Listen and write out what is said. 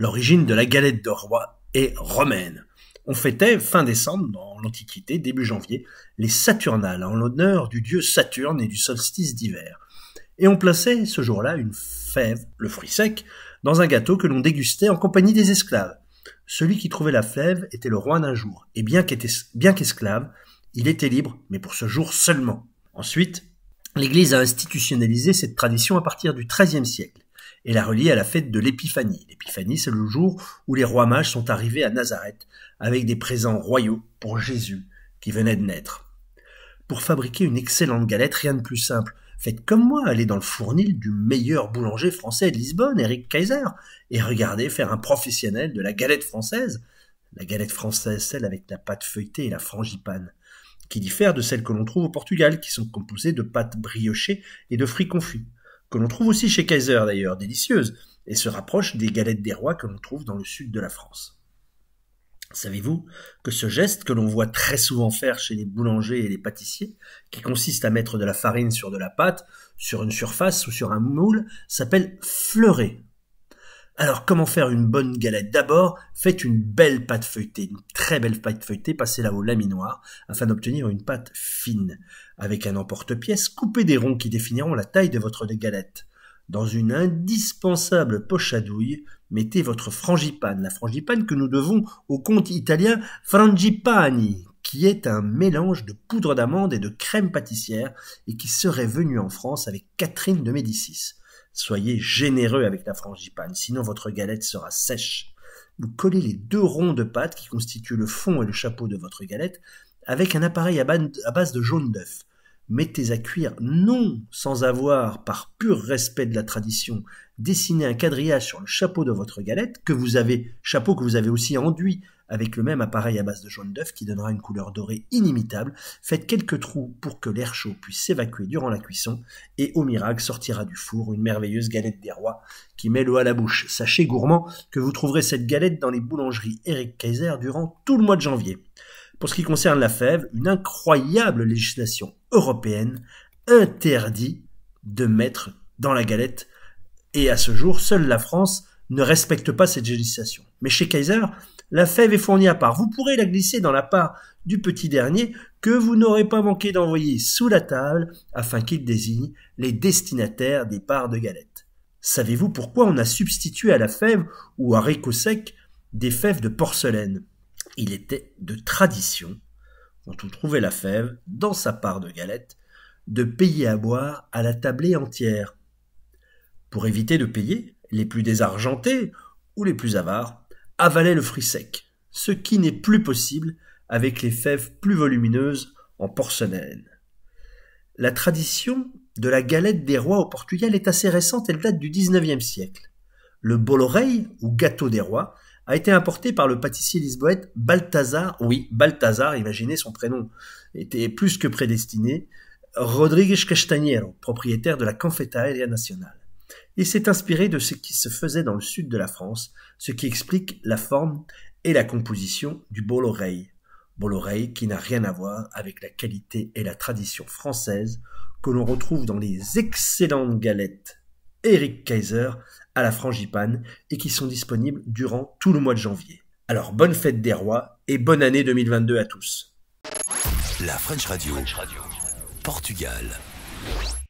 L'origine de la galette de roi est romaine. On fêtait fin décembre, dans l'Antiquité, début janvier, les Saturnales en l'honneur du dieu Saturne et du solstice d'hiver. Et on plaçait ce jour-là une fève, le fruit sec, dans un gâteau que l'on dégustait en compagnie des esclaves. Celui qui trouvait la fève était le roi d'un jour, et bien qu'esclave, il était libre, mais pour ce jour seulement. Ensuite, l'Église a institutionnalisé cette tradition à partir du XIIIe siècle et l'a reliée à la fête de l'Épiphanie. L'Épiphanie, c'est le jour où les rois mages sont arrivés à Nazareth avec des présents royaux pour Jésus qui venait de naître. Pour fabriquer une excellente galette, rien de plus simple. Faites comme moi, allez dans le fournil du meilleur boulanger français de Lisbonne, Eric Kaiser, et regardez faire un professionnel de la galette française. La galette française, celle avec la pâte feuilletée et la frangipane, qui diffèrent de celles que l'on trouve au Portugal, qui sont composées de pâtes briochées et de fruits confits, que l'on trouve aussi chez Kaiser d'ailleurs, délicieuses, et se rapprochent des galettes des rois que l'on trouve dans le sud de la France. Savez-vous que ce geste que l'on voit très souvent faire chez les boulangers et les pâtissiers, qui consiste à mettre de la farine sur de la pâte, sur une surface ou sur un moule, s'appelle fleurer? Alors, comment faire une bonne galette? D'abord, faites une belle pâte feuilletée, une très belle pâte feuilletée, passez-la au laminoir, afin d'obtenir une pâte fine. Avec un emporte-pièce, coupez des ronds qui définiront la taille de votre galette. Dans une indispensable poche à douille, mettez votre frangipane, la frangipane que nous devons au comte italien Frangipani, qui est un mélange de poudre d'amande et de crème pâtissière et qui serait venu en France avec Catherine de Médicis. Soyez généreux avec la frangipane, sinon votre galette sera sèche. Vous collez les 2 ronds de pâte qui constituent le fond et le chapeau de votre galette avec un appareil à base de jaune d'œuf. Mettez à cuire, non sans avoir, par pur respect de la tradition, dessiné un quadrillage sur le chapeau de votre galette, chapeau que vous avez aussi enduit avec le même appareil à base de jaune d'œuf qui donnera une couleur dorée inimitable. Faites quelques trous pour que l'air chaud puisse s'évacuer durant la cuisson et au miracle sortira du four une merveilleuse galette des rois qui met l'eau à la bouche. Sachez gourmand que vous trouverez cette galette dans les boulangeries Eric Kaiser durant tout le mois de janvier. Pour ce qui concerne la fève, une incroyable législation européenne interdit de mettre dans la galette, et à ce jour, seule la France ne respecte pas cette législation. Mais chez Kaiser, la fève est fournie à part. Vous pourrez la glisser dans la part du petit dernier que vous n'aurez pas manqué d'envoyer sous la table afin qu'il désigne les destinataires des parts de galette. Savez-vous pourquoi on a substitué à la fève ou haricots secs des fèves de porcelaine? Il était de tradition, quand on trouvait la fève dans sa part de galette, de payer à boire à la tablée entière. Pour éviter de payer, les plus désargentés ou les plus avares avalaient le fruit sec, ce qui n'est plus possible avec les fèves plus volumineuses en porcelaine. La tradition de la galette des rois au Portugal est assez récente, elle date du XIXe siècle. Le bolorei, ou gâteau des rois, a été importé par le pâtissier lisboète Balthazar, oui, Balthazar, imaginez son prénom, était plus que prédestiné, Rodrigues Castanheiro, propriétaire de la Confeitaria Nacional. Il s'est inspiré de ce qui se faisait dans le sud de la France, ce qui explique la forme et la composition du bolorei. Bolorei qui n'a rien à voir avec la qualité et la tradition française que l'on retrouve dans les excellentes galettes Eric Kaiser à la frangipane et qui sont disponibles durant tout le mois de janvier. Alors bonne fête des rois et bonne année 2022 à tous. La French Radio. Portugal.